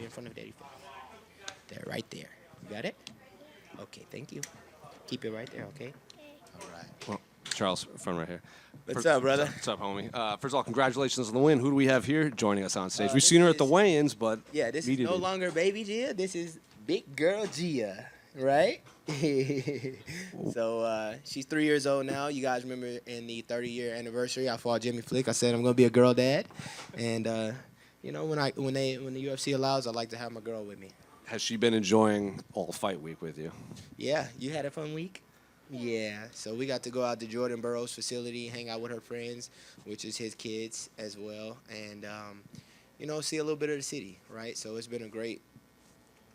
in front of Daddy. There, right there. You got it? Okay, thank you. Keep it right there, okay? All right. Well, Charles, front right here. What's up, brother? What's up, homie? First of all, congratulations on the win. Who do we have here joining us on stage? We've seen her at the weigh-ins, but yeah, this is no longer baby Gia. This is big girl Gia, right? So she's 3 years old now. You guys remember in the 30-year anniversary, I fought Jimmy Flick. I said I'm gonna be a girl dad, and you know when the UFC allows, I like to have my girl with me. Has she been enjoying all fight week with you? Yeah, you had a fun week. Yeah, so we got to go out to Jordan Burroughs' facility, hang out with her friends, which is his kids as well, and you know, see a little bit of the city, right? So it's been a great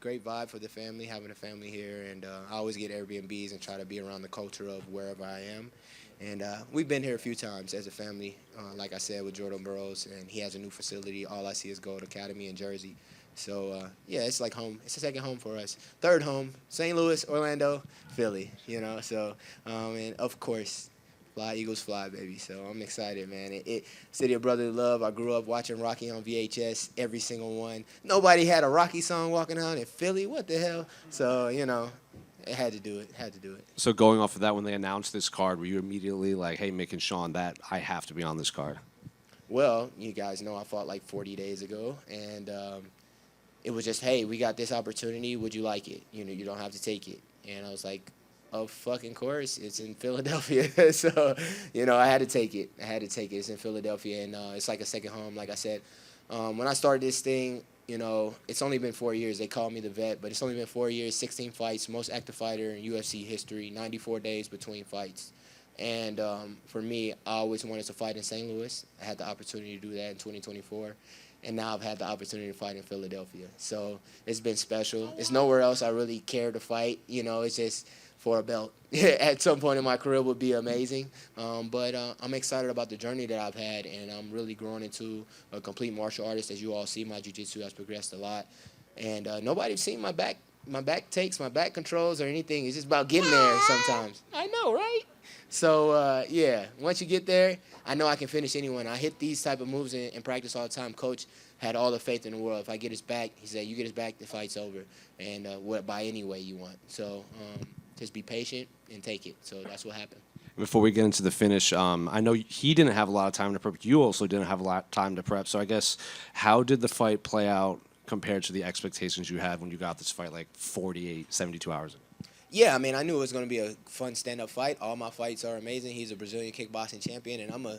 vibe for the family, having a family here, and I always get Airbnbs and try to be around the culture of wherever I am. And we've been here a few times as a family, like I said, with Jordan Burroughs, and he has a new facility. All I see is Gold Academy in Jersey. So, yeah, it's like home. It's a second home for us. Third home, St. Louis, Orlando, Philly, you know. So, and, of course, fly, Eagles fly, baby. So I'm excited, man. City of Brotherly Love, I grew up watching Rocky on VHS, every single one. Nobody had a Rocky song walking out in Philly. What the hell? So, you know, I had to do it. So going off of that, when they announced this card, were you immediately like, hey, Mick and Sean, that I have to be on this card? Well, you guys know I fought like 40 days ago, and it was just, hey, we got this opportunity. Would you like it? You know, you don't have to take it. And I was like, of fucking course, it's in Philadelphia. So, you know, I had to take it. It's in Philadelphia, and it's like a second home, like I said. When I started this thing, you know, it's only been 4 years. They call me the vet, but it's only been 4 years, 16 fights, most active fighter in UFC history, 94 days between fights. And for me, I always wanted to fight in St. Louis. I had the opportunity to do that in 2024. And now I've had the opportunity to fight in Philadelphia. So it's been special. It's nowhere else I really care to fight. You know, it's just for a belt. At some point in my career would be amazing. But I'm excited about the journey that I've had, and I'm really growing into a complete martial artist. As you all see, my jiu-jitsu has progressed a lot. And nobody's seen my back takes, my back controls, or anything. It's just about getting there sometimes. I know, right? So, yeah, once you get there, I know I can finish anyone. I hit these type of moves in practice all the time. Coach had all the faith in the world. If I get his back, he said, you get his back, the fight's over. And by any way you want. So just be patient and take it. So that's what happened. Before we get into the finish, I know he didn't have a lot of time to prep. You also didn't have a lot of time to prep. So I guess how did the fight play out compared to the expectations you had when you got this fight like 48, 72 hours ago? Yeah, I mean, I knew it was going to be a fun stand-up fight. All my fights are amazing. He's a Brazilian kickboxing champion, and I'm a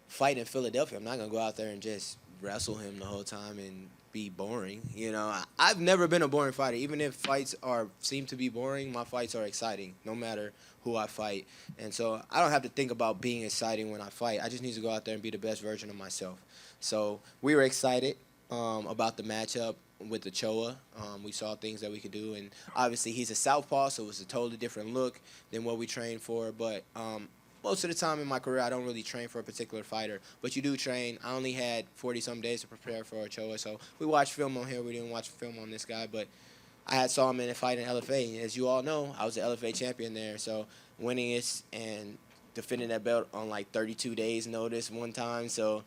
fight in Philadelphia. I'm not going to go out there and just wrestle him the whole time and be boring. You know, I've never been a boring fighter. Even if fights seem to be boring, my fights are exciting, no matter who I fight. And so I don't have to think about being exciting when I fight. I just need to go out there and be the best version of myself. So we were excited about the matchup with the Choa. We saw things that we could do, and obviously he's a southpaw, so it was a totally different look than what we trained for. But most of the time in my career, I don't really train for a particular fighter, but you do train. I only had 40-some days to prepare for a Choa, so we watched film on here. We didn't watch film on this guy, but I saw him in a fight in LFA, and as you all know, I was the LFA champion there, so winning it and defending that belt on like 32 days notice one time, so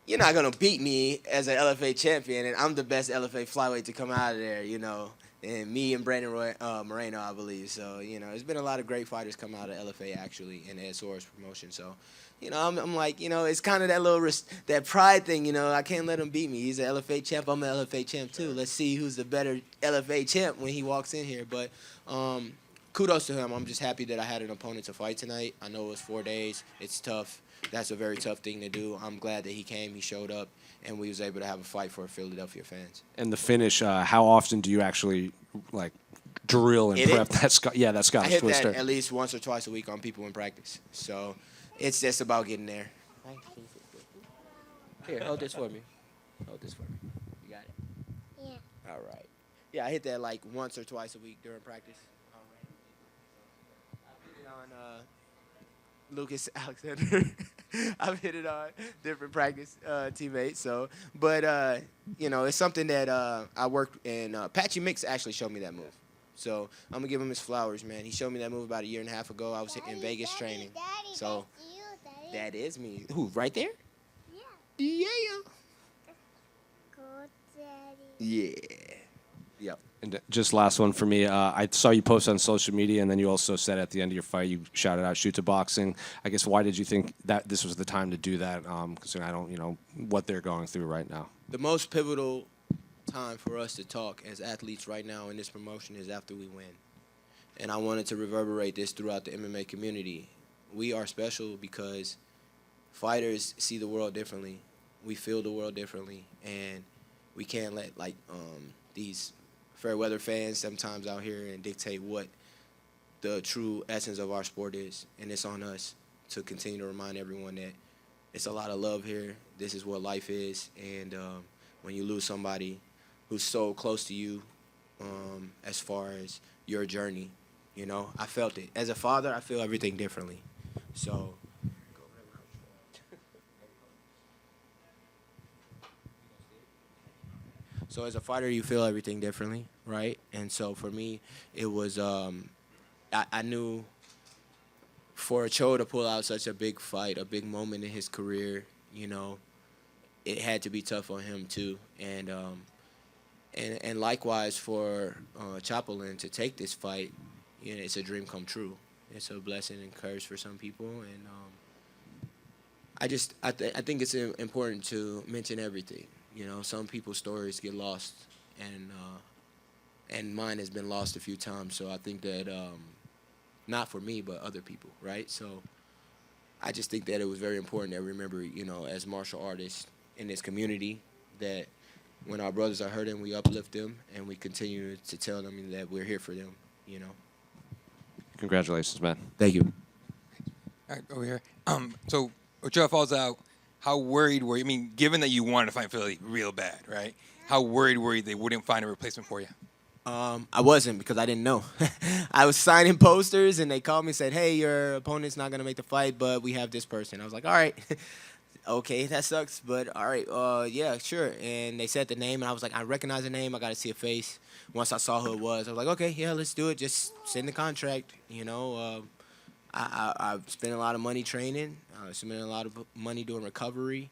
you're not going to beat me as an LFA champion, and I'm the best LFA flyweight to come out of there, you know, and me and Brandon Moreno, I believe. So, you know, there's been a lot of great fighters come out of LFA, actually, in the Ed Soares promotion. So, you know, I'm like, you know, it's kind of that that pride thing, you know. I can't let him beat me. He's an LFA champ. I'm an LFA champ, too. Let's see who's the better LFA champ when he walks in here. But kudos to him. I'm just happy that I had an opponent to fight tonight. I know it was 4 days. It's tough. That's a very tough thing to do. I'm glad that he came, he showed up, and we was able to have a fight for Philadelphia fans. And the finish, how often do you actually, like, drill and prep that Scottish twist? I hit that at least once or twice a week on people in practice. So it's just about getting there. Here, hold this for me. You got it? Yeah. All right. Yeah, I hit that like once or twice a week during practice. All right. I hit it on Lucas Alexander. I've hit it on different practice teammates. So, but you know, it's something that I worked in. Patchy Mix actually showed me that move. So I'm gonna give him his flowers, man. He showed me that move about a year and a half ago. I was in Vegas training. So that is me. Who? Right there? Yeah. Yeah. Yeah. Yep. And just last one for me. I saw you post on social media, and then you also said at the end of your fight, you shouted out "shoot to boxing." I guess why did you think that this was the time to do that? Considering I don't, what they're going through right now. The most pivotal time for us to talk as athletes right now in this promotion is after we win. And I wanted to reverberate this throughout the MMA community. We are special because fighters see the world differently. We feel the world differently, and we can't let these fair weather fans sometimes out here and dictate what the true essence of our sport is. And it's on us to continue to remind everyone that it's a lot of love here. This is what life is, and when you lose somebody who's so close to you, as far as your journey, I felt it. As a father, I feel everything differently. So. So as a fighter, you feel everything differently, right? And so for me, it was I knew for Cho to pull out such a big fight, a big moment in his career, it had to be tough on him too. And likewise for Chapolin to take this fight, it's a dream come true. It's a blessing and curse for some people, and I think it's important to mention everything. Some people's stories get lost, and mine has been lost a few times. So I think that not for me, but other people, right? So I just think that it was very important that we remember, as martial artists in this community, that when our brothers are hurting, we uplift them and we continue to tell them that we're here for them. Congratulations, man. Thank you. All right, over here. So Ochoa falls out. How worried were you? I mean, given that you wanted to fight Philly real bad, right? How worried were you they wouldn't find a replacement for you? I wasn't, because I didn't know. I was signing posters, and they called me and said, hey, your opponent's not going to make the fight, but we have this person. I was like, all right. Okay, that sucks, but all right, yeah, sure. And they said the name, and I was like, I recognize the name. I got to see a face. Once I saw who it was, I was like, okay, yeah, let's do it. Just send the contract, I've spent a lot of money training. I spent a lot of money doing recovery,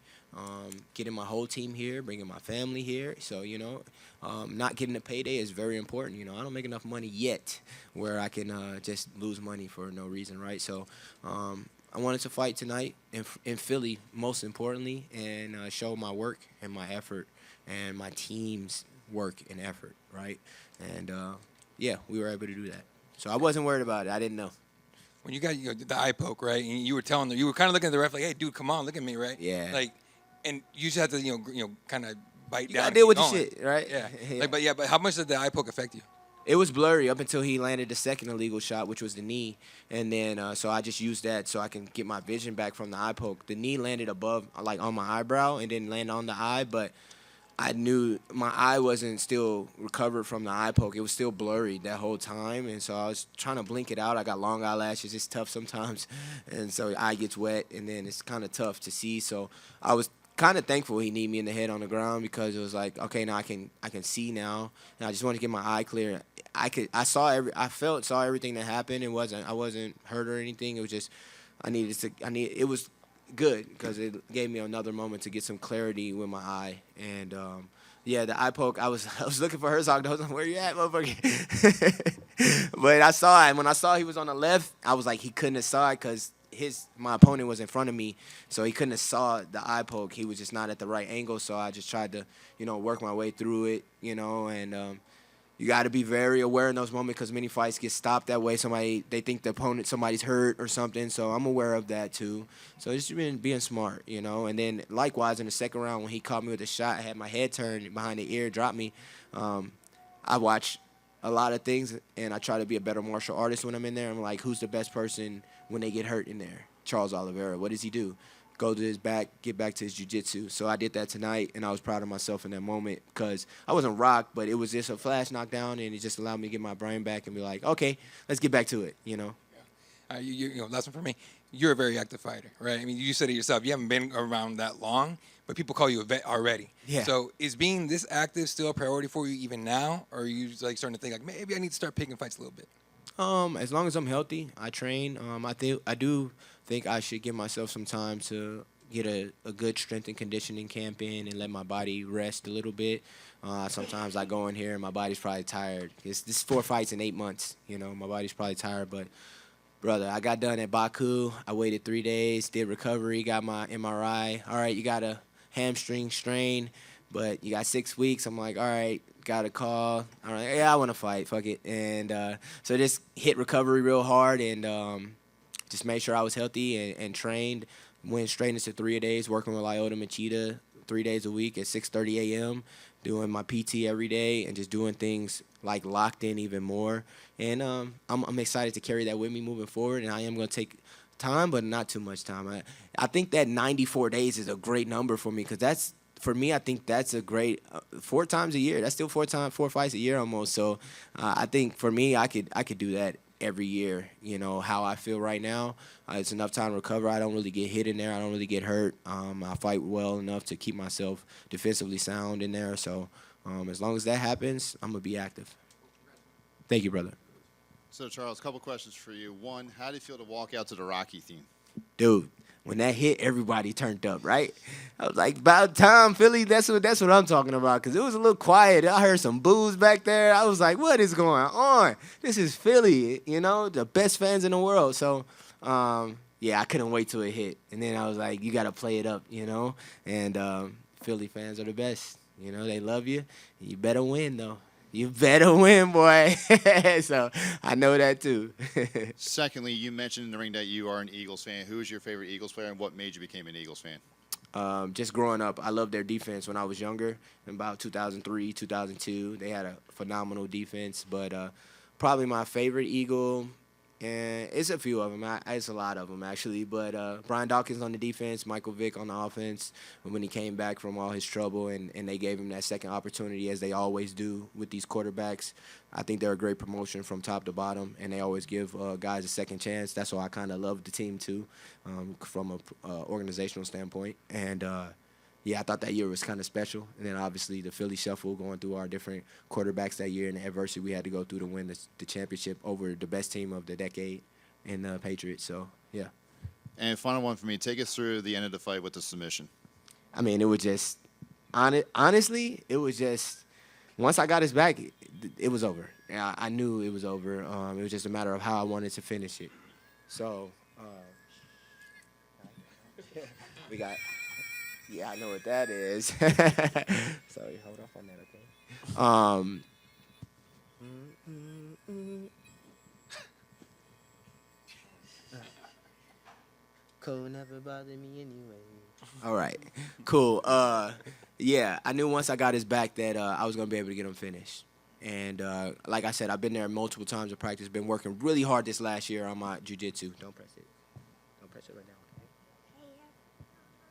getting my whole team here, bringing my family here. So, not getting a payday is very important. I don't make enough money yet where I can just lose money for no reason, right? So I wanted to fight tonight in Philly, most importantly, and show my work and my effort and my team's work and effort, right? And, yeah, we were able to do that. So I wasn't worried about it. I didn't know. When you got the eye poke, right? And you were telling them, you were kind of looking at the ref like, "Hey, dude, come on, look at me, right?" Yeah. Like, and you just had to, kind of bite down. I and deal keep with the going. shit, right? Yeah. Yeah. But how much did the eye poke affect you? It was blurry up until he landed the second illegal shot, which was the knee. And then, so I just used that so I can get my vision back from the eye poke. The knee landed above, like on my eyebrow, and didn't land on the eye, but I knew my eye wasn't still recovered from the eye poke. It was still blurry that whole time, and so I was trying to blink it out. I got long eyelashes. It's tough sometimes, and so the eye gets wet, and then it's kind of tough to see. So I was kind of thankful he kneed me in the head on the ground, because it was like, okay, now I can see now, and I just wanted to get my eye clear. I saw everything that happened. I wasn't hurt or anything. It was just it was good, because it gave me another moment to get some clarity with my eye. And yeah, the eye poke, I was looking for Herzog. I was like, where you at, motherfucker? But I saw it, and when I saw he was on the left, I was like, he couldn't have saw it, because my opponent was in front of me, so he couldn't have saw the eye poke. He was just not at the right angle, so I just tried to work my way through it, and you got to be very aware in those moments, because many fights get stopped that way. They think the opponent, somebody's hurt or something, so I'm aware of that too. So just being smart, And then likewise in the second round, when he caught me with a shot, I had my head turned behind the ear, dropped me. I watch a lot of things, and I try to be a better martial artist when I'm in there. I'm like, who's the best person when they get hurt in there? Charles Oliveira. What does he do? Go to his back, get back to his jiu-jitsu. So I did that tonight, and I was proud of myself in that moment, because I wasn't rocked, but it was just a flash knockdown, and it just allowed me to get my brain back and be like, okay, let's get back to it, Yeah. Last one for me. You're a very active fighter, right? I mean, you said it yourself. You haven't been around that long, but people call you a vet already. Yeah. So is being this active still a priority for you even now, or are you like starting to think like maybe I need to start picking fights a little bit? As long as I'm healthy, I train. I do think I should give myself some time to get a good strength and conditioning camp in and let my body rest a little bit. Sometimes I go in here and my body's probably tired. This is 4 fights in 8 months. My body's probably tired, but brother, I got done at Baku. I waited 3 days, did recovery, got my MRI. All right, you got a hamstring strain, but you got 6 weeks. I'm like, all right, got a call. All right, yeah, I want to fight. Fuck it. And so just hit recovery real hard and just made sure I was healthy and trained. Went straight into 3 days, working with Lyota Machida 3 days a week at 6:30 a.m., doing my PT every day and just doing things like locked in even more. And I'm excited to carry that with me moving forward. And I am going to take time, but not too much time. I think that 94 days is a great number for me because for me, I think that's a great 4 times a year. That's still 4 fights a year almost. So I think for me, I could do that every year. How I feel right now, it's enough time to recover. I don't really get hit in there. I don't really get hurt. I fight well enough to keep myself defensively sound in there. So as long as that happens, I'm going to be active. Thank you, brother. So, Charles, a couple questions for you. One, how do you feel to walk out to the Rocky theme? Dude, when that hit, everybody turned up, right? I was like, about time, Philly. That's what I'm talking about, because it was a little quiet. I heard some boos back there. I was like, what is going on? This is Philly, the best fans in the world. So, yeah, I couldn't wait till it hit. And then I was like, you got to play it up, And Philly fans are the best. They love you. You better win, though. You better win, boy. So I know that too. Secondly, you mentioned in the ring that you are an Eagles fan. Who is your favorite Eagles player, and what made you become an Eagles fan? Just growing up, I loved their defense when I was younger. In about 2003, 2002, they had a phenomenal defense. But probably my favorite Eagle, and it's a few of them. It's a lot of them, actually. But Brian Dawkins on the defense, Michael Vick on the offense, when he came back from all his trouble and they gave him that second opportunity, as they always do with these quarterbacks. I think they're a great promotion from top to bottom, and they always give guys a second chance. That's why I kind of love the team, too, from an organizational standpoint. And yeah, I thought that year was kind of special. And then obviously the Philly Shuffle, going through our different quarterbacks that year and the adversity we had to go through to win the championship over the best team of the decade in the Patriots. So, yeah. And final one for me. Take us through the end of the fight with the submission. I mean, it was just, honestly, it was just, once I got his back, it was over. I knew it was over. It was just a matter of how I wanted to finish it. So, we got... Yeah, I know what that is. Sorry, hold off on that, okay? Cold never bothered me anyway. All right, cool. Yeah, I knew once I got his back that I was gonna be able to get him finished. And like I said, I've been there multiple times to practice. Been working really hard this last year on my jiu-jitsu. Don't press it. Don't press it right now, okay?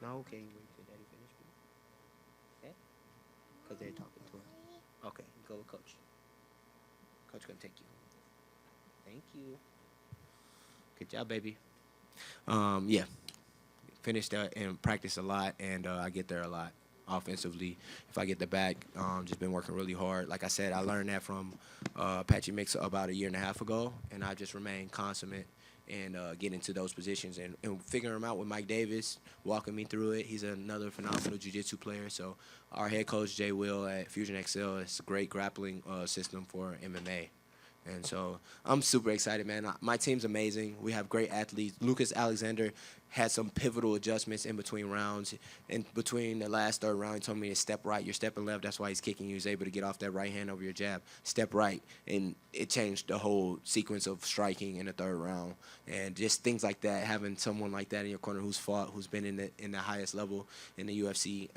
No, okay. Because they're talking to him. Okay, go with Coach. Coach gonna take you. Thank you. Good job, baby. Yeah. Finished and practice a lot, and I get there a lot offensively. If I get the back, just been working really hard. Like I said, I learned that from Patchy Mix about 1.5 years ago, and I just remained consummate and get into those positions and figuring them out with Mike Davis, walking me through it. He's another phenomenal jiu-jitsu player. So our head coach, Jay Will at Fusion XL, is a great grappling system for MMA. And so I'm super excited, man. My team's amazing. We have great athletes. Lucas Alexander had some pivotal adjustments in between rounds. In between the last third round, he told me to step right. You're stepping left. That's why he's kicking you. He's able to get off that right hand over your jab. Step right. And it changed the whole sequence of striking in the third round. And just things like that, having someone like that in your corner who's fought, who's been in the highest level in the UFC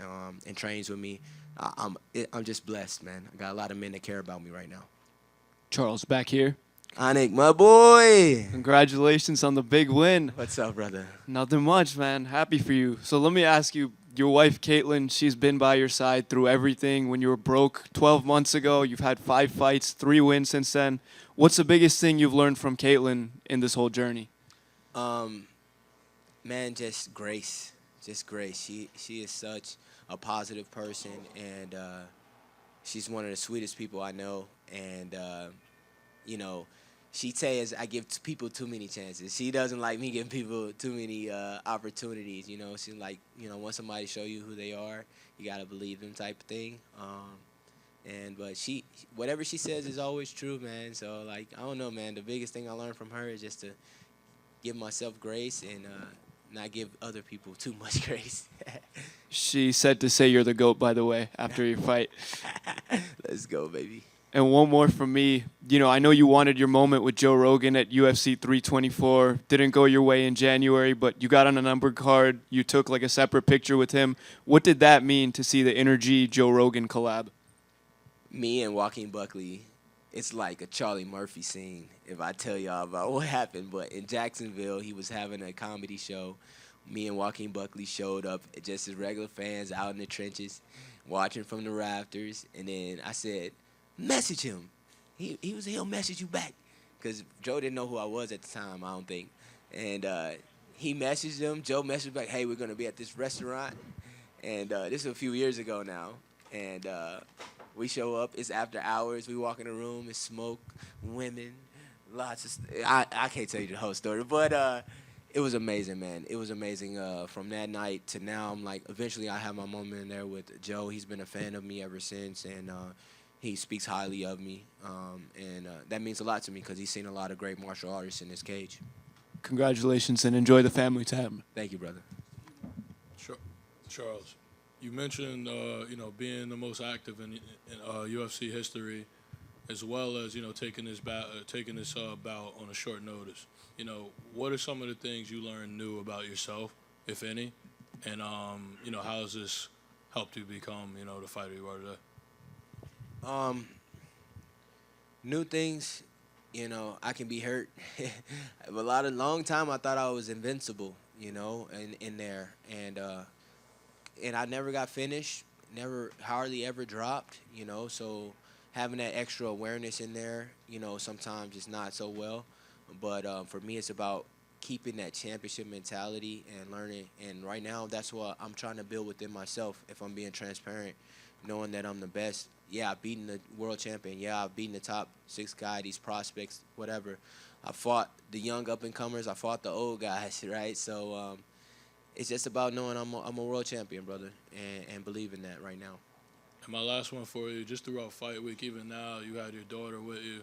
and trains with me, I'm just blessed, man. I got a lot of men that care about me right now. Charles, back here. Anik, my boy. Congratulations on the big win. What's up, brother? Nothing much, man. Happy for you. So let me ask you, your wife, Caitlin, she's been by your side through everything. When you were broke 12 months ago, you've had 5 fights, 3 wins since then. What's the biggest thing you've learned from Caitlin in this whole journey? Man, just grace. Just grace. She is such a positive person, and she's one of the sweetest people I know. And, you know, she says I give people too many chances. She doesn't like me giving people too many opportunities. You know, she's like, you know, once somebody show you who they are, you gotta believe them type of thing. But whatever she says is always true, man. So like, I don't know, man. The biggest thing I learned from her is just to give myself grace and not give other people too much grace. She said to say you're the GOAT, by the way, after your fight. Let's go, baby. And one more from me. You know, I know you wanted your moment with Joe Rogan at UFC 324. Didn't go your way in January, but you got on a numbered card. You took like a separate picture with him. What did that mean to see the Energy Joe Rogan collab? Me and Joaquin Buckley, it's like a Charlie Murphy scene if I tell y'all about what happened. But in Jacksonville, he was having a comedy show. Me and Joaquin Buckley showed up just as regular fans out in the trenches, watching from the rafters. And then I said, message him. He'll message you back. Because Joe didn't know who I was at the time, I don't think. And he messaged him. Joe messaged back, hey, we're going to be at this restaurant. And this is a few years ago now. And we show up. It's after hours. We walk in the room. It's smoke, women, lots of I can't tell you the whole story. But it was amazing, man. It was amazing from that night to now. I'm like, eventually I have my moment in there with Joe. He's been a fan of me ever since. And he speaks highly of me. That means a lot to me because he's seen a lot of great martial artists in this cage. Congratulations and enjoy the family time. Thank you, brother. Charles, you mentioned being the most active in UFC history, as well as taking this bout on a short notice. What are some of the things you learned new about yourself, if any, and how has this helped you become the fighter you are today? New things, I can be hurt. A long time I thought I was invincible, in there, and I never got finished, never hardly ever dropped, so having that extra awareness in there, sometimes it's not so well, but for me it's about keeping that championship mentality and learning, and right now that's what I'm trying to build within myself, if I'm being transparent, knowing that I'm the best. Yeah, I've beaten the world champion. Yeah, I've beaten the top 6 guy, these prospects, whatever. I fought the young up-and-comers. I fought the old guys, right? So it's just about knowing I'm a world champion, brother, and believing that right now. And my last one for you, just throughout fight week, even now, you had your daughter with you.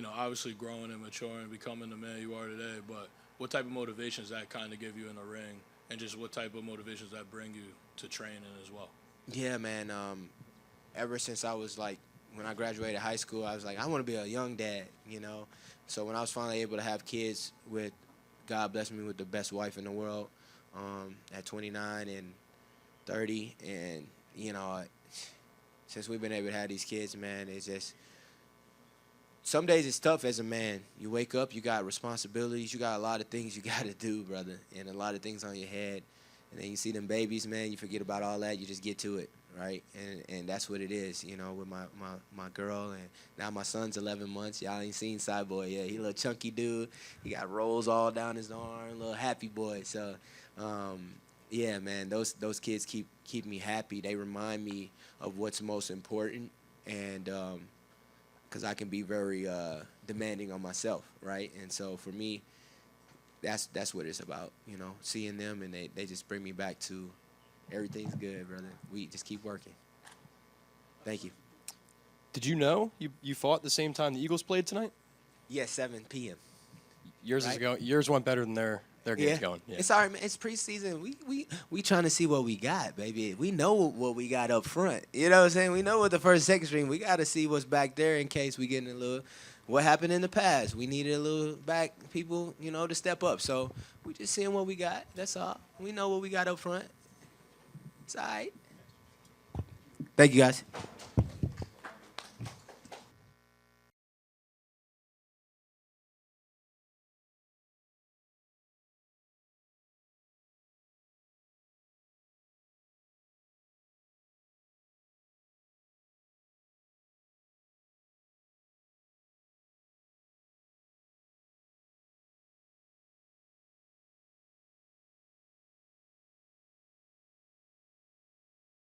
Obviously growing and maturing, becoming the man you are today. But what type of motivations that kind of give you in the ring, and just what type of motivations that bring you to training as well? Yeah, man. Ever since I was like, when I graduated high school, I was like, I want to be a young dad, So when I was finally able to have kids with, God blessed me with the best wife in the world at 29 and 30. And, since we've been able to have these kids, man, it's just, some days it's tough as a man. You wake up, you got responsibilities, you got a lot of things you got to do, brother, and a lot of things on your head. And then you see them babies, man, you forget about all that, you just get to it, right? And that's what it is, with my girl. And now my son's 11 months. Y'all ain't seen Cyborg yet. He a little chunky dude. He got rolls all down his arm, little happy boy. So, yeah, man, those kids keep me happy. They remind me of what's most important, and because I can be very demanding on myself, right? And so for me, that's what it's about, seeing them, and they just bring me back to everything's good, brother. We just keep working. Thank you. Did you know you fought the same time the Eagles played tonight? Yeah, 7 p.m. Yours Right? Yours went better than their game's going. Yeah. It's all right, man. It's preseason. We trying to see what we got, baby. We know what we got up front. You know what I'm saying? We know what the first, second string. We got to see what's back there in case we get in a little. What happened in the past? We needed a little back people, to step up. So we just seeing what we got. That's all. We know what we got up front. It's all right. Thank you, guys.